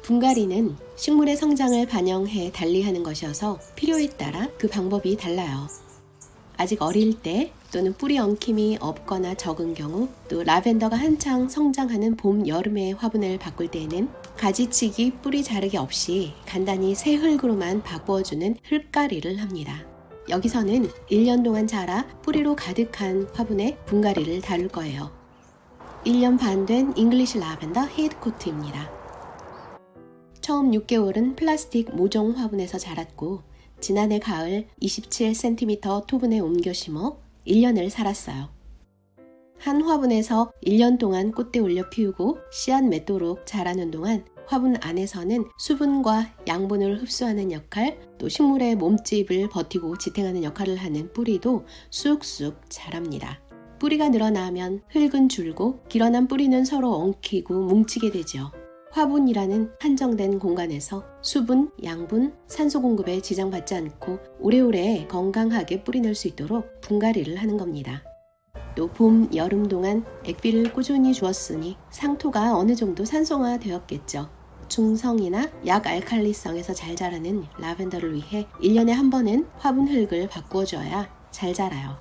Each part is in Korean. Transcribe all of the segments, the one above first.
분갈이는 식물의 성장을 반영해 달리하는 것이어서 필요에 따라 그 방법이 달라요. 아직 어릴 때 또는 뿌리 엉킴이 없거나 적은 경우, 또 라벤더가 한창 성장하는 봄, 여름에 화분을 바꿀 때에는 가지치기, 뿌리 자르기 없이 간단히 새 흙으로만 바꾸어주는 흙갈이를 합니다. 여기서는 1년 동안 자라 뿌리로 가득한 화분에 분갈이를 다룰 거예요. 1년 반 된 잉글리시 라벤더 헤드코트입니다. 처음 6개월은 플라스틱 모종 화분에서 자랐고 지난해 가을 27cm 토분에 옮겨 심어 1년을 살았어요. 한 화분에서 1년 동안 꽃대 올려 피우고 씨앗 맺도록 자라는 동안 화분 안에서는 수분과 양분을 흡수하는 역할, 또 식물의 몸집을 버티고 지탱하는 역할을 하는 뿌리도 쑥쑥 자랍니다. 뿌리가 늘어나면 흙은 줄고 길어난 뿌리는 서로 엉키고 뭉치게 되죠. 화분이라는 한정된 공간에서 수분, 양분, 산소 공급에 지장받지 않고 오래오래 건강하게 뿌리낼 수 있도록 분갈이를 하는 겁니다. 또 봄, 여름 동안 액비를 꾸준히 주었으니 상토가 어느 정도 산성화 되었겠죠. 중성이나 약알칼리성에서 잘 자라는 라벤더를 위해 1년에 한 번은 화분 흙을 바꾸어줘야 잘 자라요.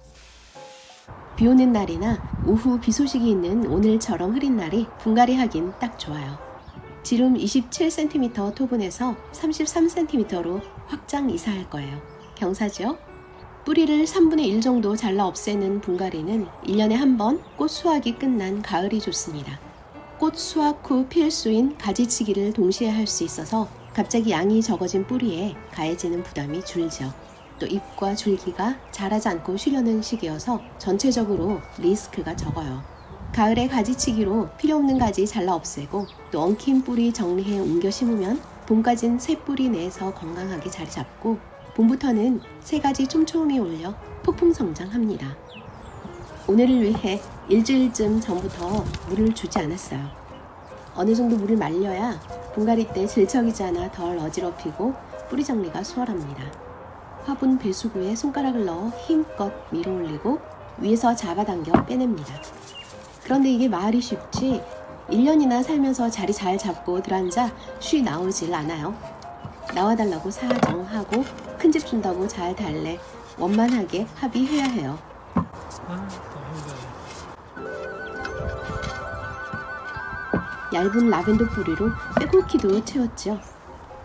비 오는 날이나 오후 비 소식이 있는 오늘처럼 흐린 날이 분갈이 하긴 딱 좋아요. 지름 27cm 토분에서 33cm로 확장 이사할 거예요. 경사죠? 뿌리를 3분의 1 정도 잘라 없애는 분갈이는 1년에 한 번 꽃 수확이 끝난 가을이 좋습니다. 꽃 수확 후 필수인 가지치기를 동시에 할 수 있어서 갑자기 양이 적어진 뿌리에 가해지는 부담이 줄죠. 또 잎과 줄기가 자라지 않고 쉬려는 시기여서 전체적으로 리스크가 적어요. 가을에 가지치기로 필요없는 가지 잘라 없애고 또 엉킨 뿌리 정리해 옮겨 심으면 봄까진 새 뿌리 내에서 건강하게 자리 잡고 봄부터는 새 가지 촘촘히 올려 폭풍 성장합니다. 오늘을 위해 일주일쯤 전부터 물을 주지 않았어요. 어느 정도 물을 말려야 분갈이 때 질척이지 않아 덜 어지럽히고 뿌리 정리가 수월합니다. 화분 배수구에 손가락을 넣어 힘껏 밀어 올리고 위에서 잡아당겨 빼냅니다. 그런데 이게 말이 쉽지 1년이나 살면서 자리 잘 잡고 들어앉아 쉬 나오질 않아요. 나와달라고 사정하고 큰 집 준다고 잘 달래 원만하게 합의해야 해요. 얇은 라벤더 뿌리로 빼곡히도 채웠죠.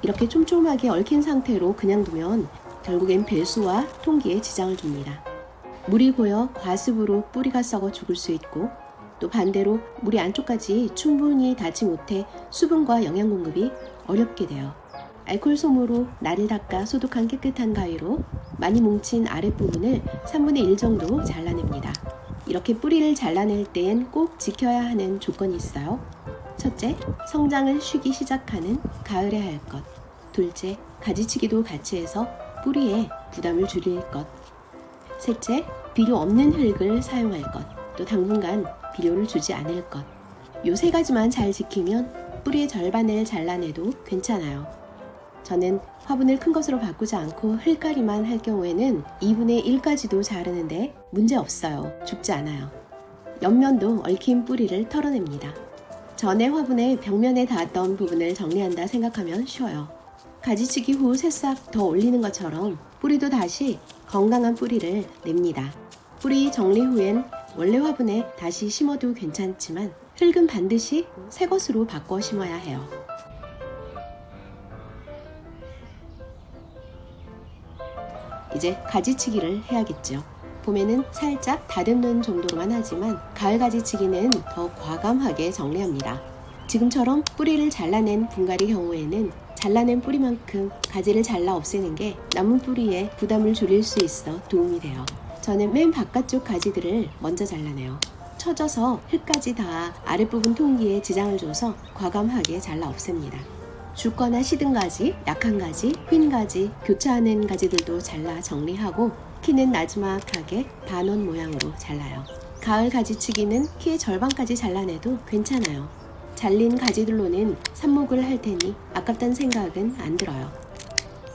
이렇게 촘촘하게 얽힌 상태로 그냥 두면 결국엔 배수와 통기에 지장을 줍니다. 물이 고여 과습으로 뿌리가 썩어 죽을 수 있고 또 반대로 물이 안쪽까지 충분히 닿지 못해 수분과 영양 공급이 어렵게 돼요. 알코올 솜으로 날을 닦아 소독한 깨끗한 가위로 많이 뭉친 아랫부분을 3분의 1 정도 잘라냅니다. 이렇게 뿌리를 잘라낼 때엔 꼭 지켜야 하는 조건이 있어요. 첫째, 성장을 쉬기 시작하는 가을에 할 것. 둘째, 가지치기도 같이 해서 뿌리에 부담을 줄일 것. 셋째, 비료 없는 흙을 사용할 것. 또 당분간 비료를 주지 않을 것. 요 세 가지만 잘 지키면 뿌리의 절반을 잘라내도 괜찮아요. 저는 화분을 큰 것으로 바꾸지 않고 흙갈이만 할 경우에는 2분의 1까지도 자르는데 문제 없어요. 죽지 않아요. 옆면도 얽힌 뿌리를 털어냅니다. 전에 화분의 벽면에 닿았던 부분을 정리한다 생각하면 쉬워요. 가지치기 후 새싹 더 올리는 것처럼 뿌리도 다시 건강한 뿌리를 냅니다. 뿌리 정리 후엔 원래 화분에 다시 심어도 괜찮지만 흙은 반드시 새 것으로 바꿔 심어야 해요. 이제 가지치기를 해야겠죠. 봄에는 살짝 다듬는 정도로만 하지만 가을 가지치기는 더 과감하게 정리합니다. 지금처럼 뿌리를 잘라낸 분갈이 경우에는 잘라낸 뿌리만큼 가지를 잘라 없애는 게 남은 뿌리에 부담을 줄일 수 있어 도움이 돼요. 저는 맨 바깥쪽 가지들을 먼저 잘라내요. 처져서 흙까지 다 아랫부분 통기에 지장을 줘서 과감하게 잘라 없앱니다. 죽거나 시든 가지, 약한 가지, 휜 가지, 교차하는 가지들도 잘라 정리하고 키는 나지막하게 반원 모양으로 잘라요. 가을 가지치기는 키의 절반까지 잘라내도 괜찮아요. 잘린 가지들로는 삽목을 할 테니 아깝다는 생각은 안 들어요.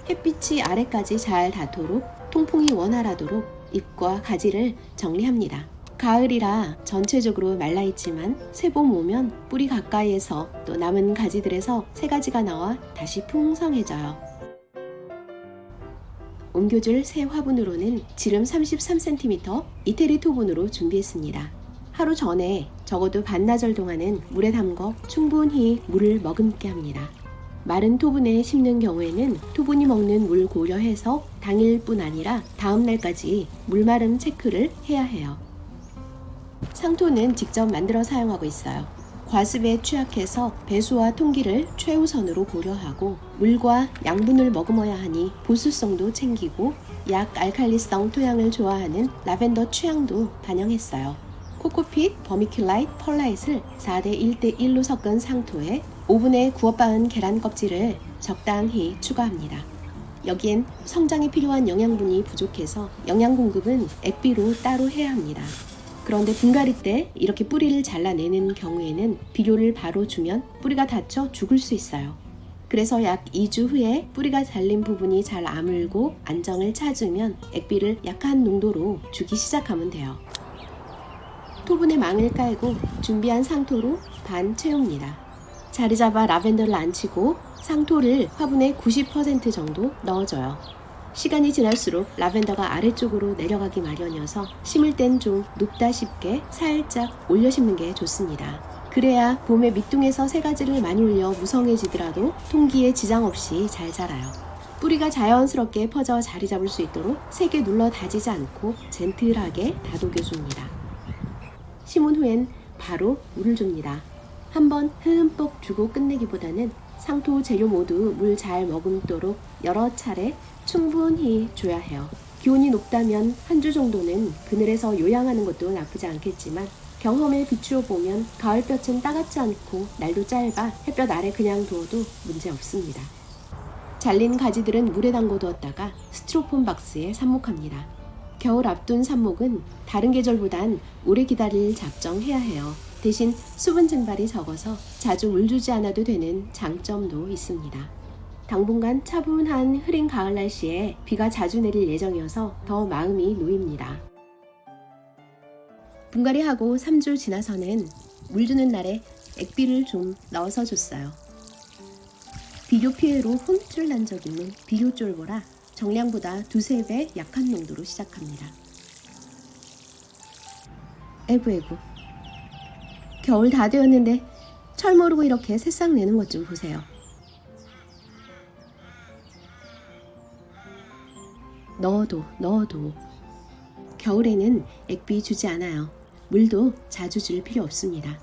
햇빛이 아래까지 잘 닿도록 통풍이 원활하도록 잎과 가지를 정리합니다. 가을이라 전체적으로 말라있지만 새봄 오면 뿌리 가까이에서 또 남은 가지들에서 새 가지가 나와 다시 풍성해져요. 옮겨줄 새 화분으로는 지름 33cm 이태리 토분으로 준비했습니다. 하루 전에 적어도 반나절 동안은 물에 담궈 충분히 물을 머금게 합니다. 마른 토분에 심는 경우에는 토분이 먹는 물 고려해서 당일뿐 아니라 다음 날까지 물마름 체크를 해야 해요. 상토는 직접 만들어 사용하고 있어요. 과습에 취약해서 배수와 통기를 최우선으로 고려하고 물과 양분을 머금어야 하니 보수성도 챙기고 약 알칼리성 토양을 좋아하는 라벤더 취향도 반영했어요. 코코핏, 버미큘라이트, 펄라잇을 4대 1대 1로 섞은 상토에 오븐에 구워 빻은 계란 껍질을 적당히 추가합니다. 여기엔 성장에 필요한 영양분이 부족해서 영양 공급은 액비로 따로 해야 합니다. 그런데 분갈이 때 이렇게 뿌리를 잘라내는 경우에는 비료를 바로 주면 뿌리가 다쳐 죽을 수 있어요. 그래서 약 2주 후에 뿌리가 잘린 부분이 잘 아물고 안정을 찾으면 액비를 약한 농도로 주기 시작하면 돼요. 토분에 망을 깔고 준비한 상토로 반 채웁니다. 자리 잡아 라벤더를 앉히고 상토를 화분의 90% 정도 넣어줘요. 시간이 지날수록 라벤더가 아래쪽으로 내려가기 마련이어서 심을 땐 좀 높다 싶게 살짝 올려 심는 게 좋습니다. 그래야 봄에 밑둥에서 새 가지를 많이 올려 무성해지더라도 통기에 지장 없이 잘 자라요. 뿌리가 자연스럽게 퍼져 자리 잡을 수 있도록 세게 눌러 다지지 않고 젠틀하게 다독여줍니다. 심은 후엔 바로 물을 줍니다. 한번 흠뻑 주고 끝내기보다는 상토 재료 모두 물 잘 머금도록 여러 차례 충분히 줘야 해요. 기온이 높다면 한 주 정도는 그늘에서 요양하는 것도 나쁘지 않겠지만 경험에 비추어 보면 가을볕은 따갑지 않고 날도 짧아 햇볕 아래 그냥 두어도 문제 없습니다. 잘린 가지들은 물에 담궈 두었다가 스티로폼 박스에 삽목합니다. 겨울 앞둔 삽목은 다른 계절보단 오래 기다릴 작정해야 해요. 대신 수분 증발이 적어서 자주 물 주지 않아도 되는 장점도 있습니다. 당분간 차분한 흐린 가을 날씨에 비가 자주 내릴 예정이어서 더 마음이 놓입니다. 분갈이하고 3주 지나서는 물 주는 날에 액비를 좀 넣어서 줬어요. 비료 피해로 혼쭐 난 적 있는 비료 쫄보라 정량보다 2~3배 약한 농도로 시작합니다. 에구 겨울 다 되었는데 철 모르고 이렇게 새싹 내는 것 좀 보세요. 넣어도 겨울에는 액비 주지 않아요. 물도 자주 줄 필요 없습니다.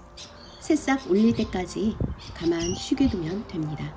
새싹 올릴 때까지 가만 쉬게 두면 됩니다.